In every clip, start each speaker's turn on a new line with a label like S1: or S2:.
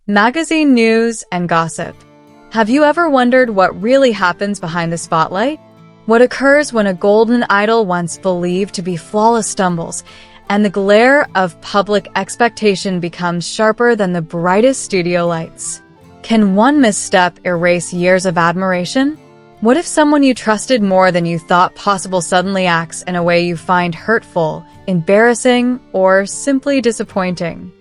S1: Magazine news and gossip. Have you ever wondered what really happens behind the spotlight? What occurs when a golden idol once believed to be flawless stumbles, and the glare of public expectation becomes sharper than the brightest studio lights? Can one misstep erase years of admiration? What if someone you trusted more than you thought possible suddenly acts in a way you find hurtful, embarrassing, or simply disappointing?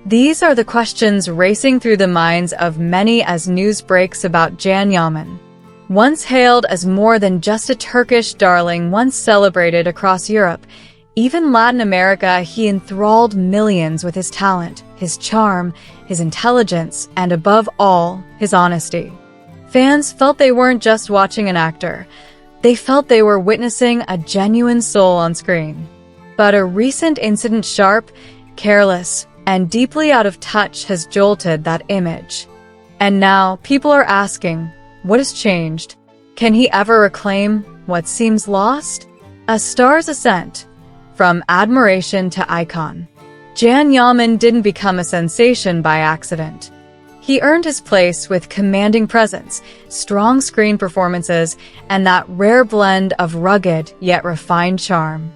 S1: These are the questions racing through the minds of many as news breaks about Can Yaman. Once hailed as more than just a Turkish darling, once celebrated across Europe, even Latin America, he enthralled millions with his talent, his charm, his intelligence, and above all, his honesty. Fans felt they weren't just watching an actor. They felt they were witnessing a genuine soul on screen. But a recent incident, sharp, careless, and deeply out of touch, has jolted that image. And now, people are asking, what has changed? Can he ever reclaim what seems lost? A star's ascent. From admiration to icon. Can Yaman didn't become a sensation by accident. He earned his place with commanding presence, strong screen performances, and that rare blend of rugged yet refined charm.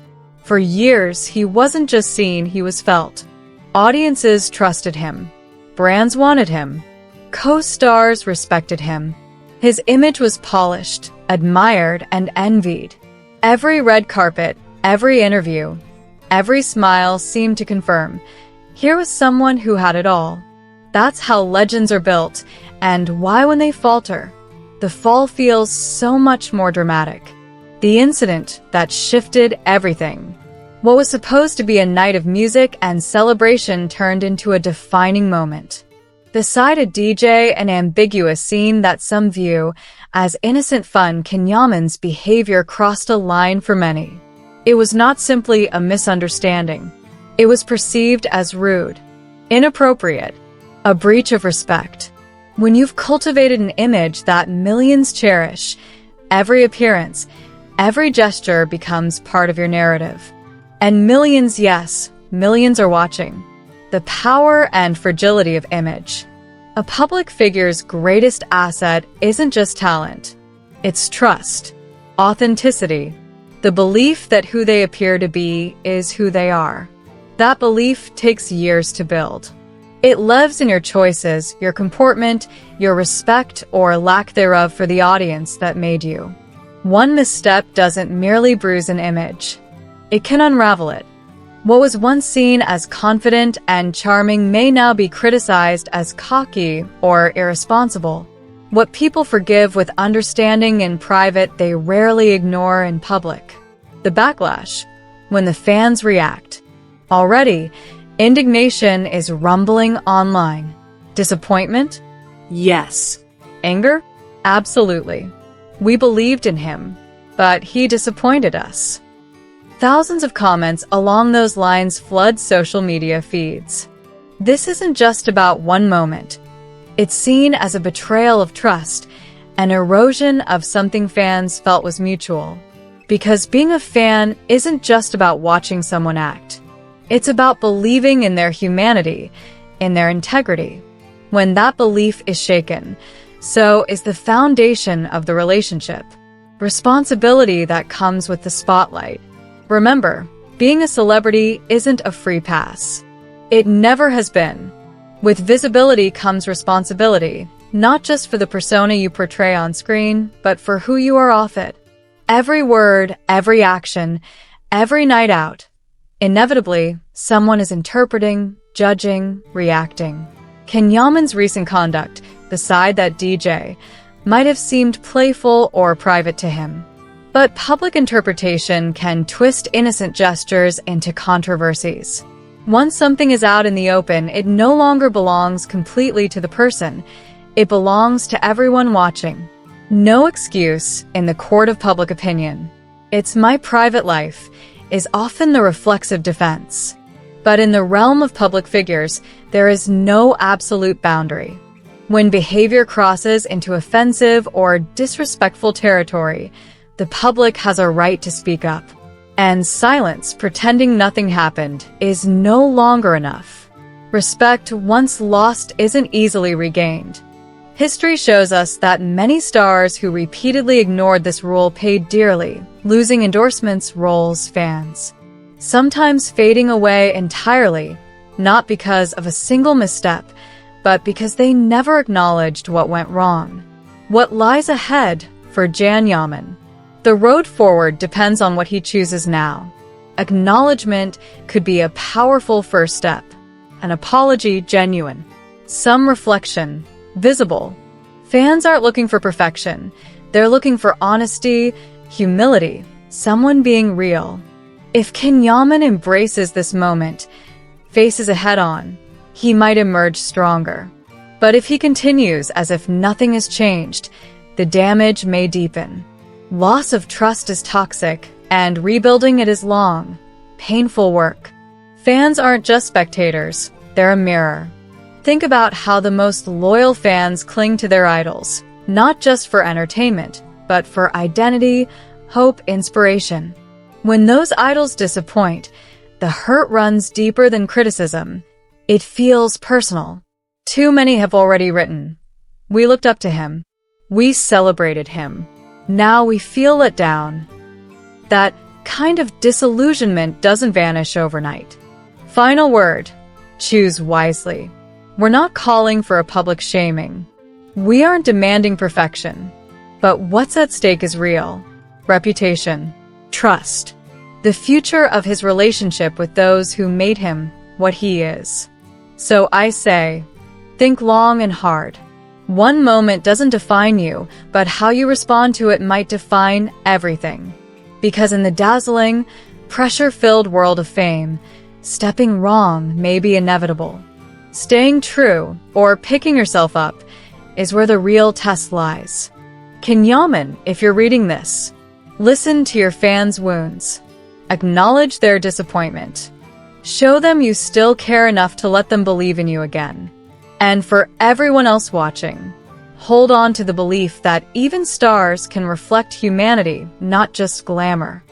S1: For years, he wasn't just seen, he was felt. Audiences trusted him. Brands wanted him. Co-stars respected him. His image was polished, admired, and envied. Every red carpet, every interview, every smile seemed to confirm, here was someone who had it all. That's how legends are built, and why when they falter, the fall feels so much more dramatic. The incident that shifted everything. What was supposed to be a night of music and celebration turned into a defining moment. Beside a DJ, an ambiguous scene that some view as innocent fun, Can Yaman's behavior crossed a line for many. It was not simply a misunderstanding. It was perceived as rude, inappropriate, a breach of respect. When you've cultivated an image that millions cherish, every appearance, every gesture becomes part of your narrative. And millions, yes, millions are watching. The power and fragility of image. A public figure's greatest asset isn't just talent. It's trust, authenticity, the belief that who they appear to be is who they are. That belief takes years to build. It lives in your choices, your comportment, your respect or lack thereof for the audience that made you. One misstep doesn't merely bruise an image. It can unravel it. What was once seen as confident and charming may now be criticized as cocky or irresponsible. What people forgive with understanding in private, they rarely ignore in public. The backlash, when the fans react. Already, indignation is rumbling online. Disappointment? Yes. Anger? Absolutely. We believed in him, but he disappointed us. Thousands of comments along those lines flood social media feeds. This isn't just about one moment. It's seen as a betrayal of trust, an erosion of something fans felt was mutual. Because being a fan isn't just about watching someone act. It's about believing in their humanity, in their integrity. When that belief is shaken, so is the foundation of the relationship. Responsibility that comes with the spotlight. Remember, being a celebrity isn't a free pass. It never has been. With visibility comes responsibility, not just for the persona you portray on screen, but for who you are off it. Every word, every action, every night out. Inevitably, someone is interpreting, judging, reacting. Can Yaman's recent conduct, beside that DJ, might have seemed playful or private to him. But public interpretation can twist innocent gestures into controversies. Once something is out in the open, it no longer belongs completely to the person. It belongs to everyone watching. No excuse in the court of public opinion. "It's my private life" is often the reflexive defense. But in the realm of public figures, there is no absolute boundary. When behavior crosses into offensive or disrespectful territory, the public has a right to speak up. And silence, pretending nothing happened, is no longer enough. Respect once lost isn't easily regained. History shows us that many stars who repeatedly ignored this rule paid dearly, losing endorsements, roles, fans. Sometimes fading away entirely, not because of a single misstep, but because they never acknowledged what went wrong. What lies ahead for Yaman? The road forward depends on what he chooses now. Acknowledgement could be a powerful first step. An apology genuine. Some reflection visible. Fans aren't looking for perfection. They're looking for honesty, humility, someone being real. If Yaman embraces this moment, faces it head-on, he might emerge stronger. But if he continues as if nothing has changed, the damage may deepen. Loss of trust is toxic, and rebuilding it is long, painful work. Fans aren't just spectators, they're a mirror. Think about how the most loyal fans cling to their idols, not just for entertainment, but for identity, hope, inspiration. When those idols disappoint, the hurt runs deeper than criticism. It feels personal. Too many have already written, "We looked up to him. We celebrated him. Now we feel let down." That kind of disillusionment doesn't vanish overnight. Final word, choose wisely. We're not calling for a public shaming. We aren't demanding perfection. But what's at stake is real. Reputation, trust, the future of his relationship with those who made him what he is. So I say, think long and hard. One moment doesn't define you, but how you respond to it might define everything. Because in the dazzling, pressure-filled world of fame, stepping wrong may be inevitable. Staying true, or picking yourself up, is where the real test lies. Yaman, if you're reading this, listen to your fans' wounds. Acknowledge their disappointment. Show them you still care enough to let them believe in you again. And for everyone else watching, hold on to the belief that even stars can reflect humanity, not just glamour.